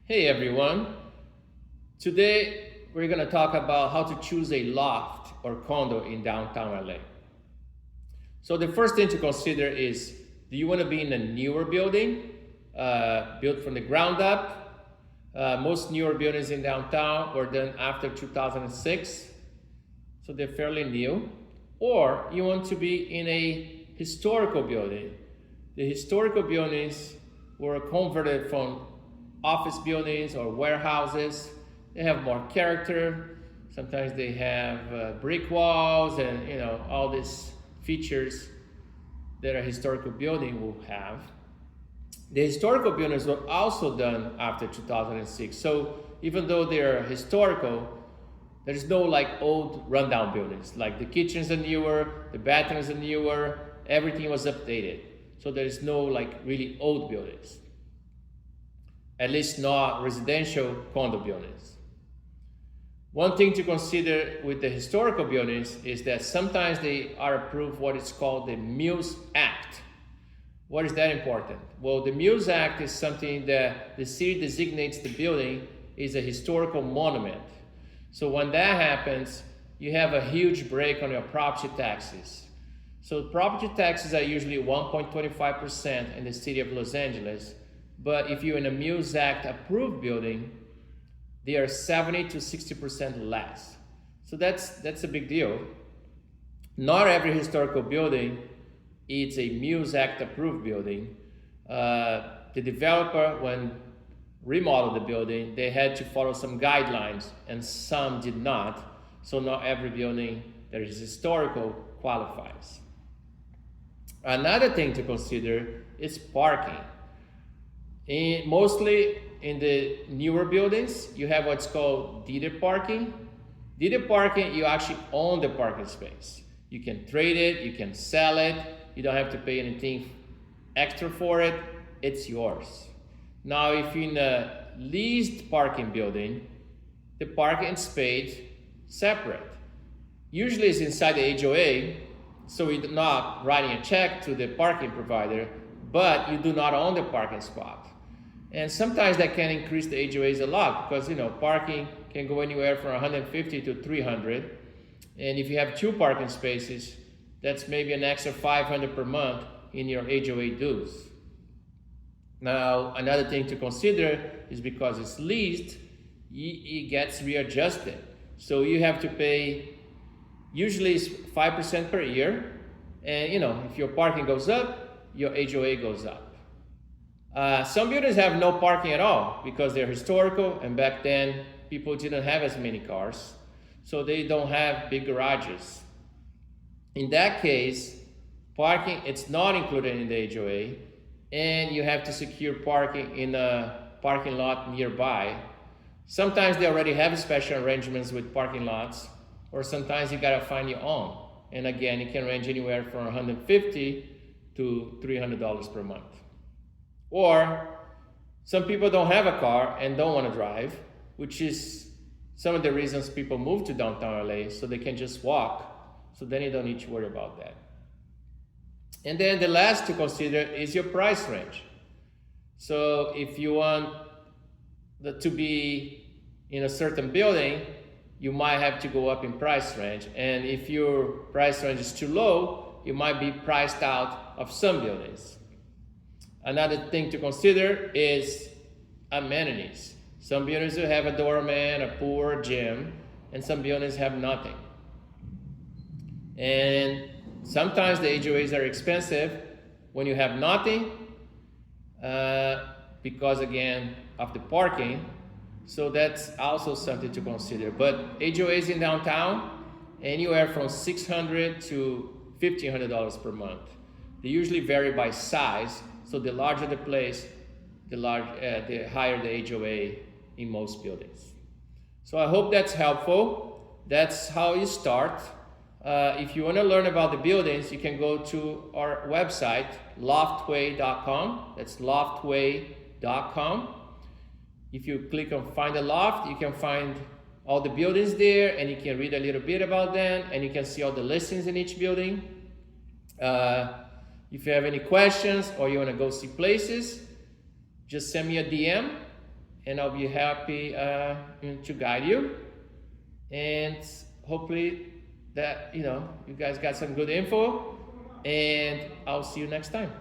Hey everyone, today we're going to talk about how to choose a loft or condo in downtown LA. So the first thing to consider is, do you want to be in a newer building, built from the ground up? Most newer buildings in downtown were done after 2006, so they're fairly new. Or you want to be in a historical building. The historical buildings were converted from office buildings or warehouses. They have more character. Sometimes they have brick walls and all these features that a historical building will have. The historical buildings were also done after 2006. So even though they're historical, there's no like old rundown buildings. Like the kitchens are newer, the bathrooms are newer, everything was updated. So there's no like really old buildings. At least not residential condo buildings. One thing to consider with the historical buildings is that sometimes they are approved what is called the Mills Act. What is that important? Well, the Mills Act is something that the city designates the building is a historical monument. So when that happens, you have a huge break on your property taxes. So property taxes are usually 1.25% in the city of Los Angeles. But if you're in a Mills Act approved building, they are 70 to 60% less. So that's a big deal. Not every historical building is a Mills Act approved building. The developer, when remodeled the building, they had to follow some guidelines and some did not. So not every building that is historical qualifies. Another thing to consider is parking. Mostly in the newer buildings, you have what's called deeded parking. Deeded parking, you actually own the parking space. You can trade it, you can sell it, you don't have to pay anything extra for it, it's yours. Now, if you're in a leased parking building, the parking is paid separate. Usually it's inside the HOA, so you're not writing a check to the parking provider, but you do not own the parking spot. And sometimes that can increase the HOAs a lot because parking can go anywhere from 150 to 300. And if you have two parking spaces, that's maybe an extra 500 per month in your HOA dues. Now, another thing to consider is because it's leased, it gets readjusted. So you have to pay, usually it's 5% per year. And if your parking goes up, your HOA goes up. Some buildings have no parking at all because they're historical, and back then people didn't have as many cars, so they don't have big garages. In that case, parking it's not included in the HOA, and you have to secure parking in a parking lot nearby. Sometimes they already have special arrangements with parking lots, or sometimes you gotta find your own. And again, it can range anywhere from $150 to $300 per month. Or some people don't have a car and don't want to drive, which is some of the reasons people move to downtown LA, so they can just walk. So then you don't need to worry about that. And then the last to consider is your price range. So if you want to be in a certain building, you might have to go up in price range. And if your price range is too low, you might be priced out of some buildings. Another thing to consider is amenities. Some buildings will have a doorman, a pool, or a gym, and some buildings have nothing. And sometimes the HOAs are expensive when you have nothing because, again, of the parking. So that's also something to consider. But HOAs in downtown, anywhere from $600 to $1,500 per month. They usually vary by size. So the larger the place, the higher the HOA in most buildings. So I hope that's helpful. That's how you start. If you want to learn about the buildings, you can go to our website, loftway.com. That's loftway.com. If you click on Find a Loft, you can find all the buildings there, and you can read a little bit about them, and you can see all the listings in each building. If you have any questions or you want to go see places, just send me a DM and I'll be happy to guide you. And hopefully that you guys got some good info, and I'll see you next time.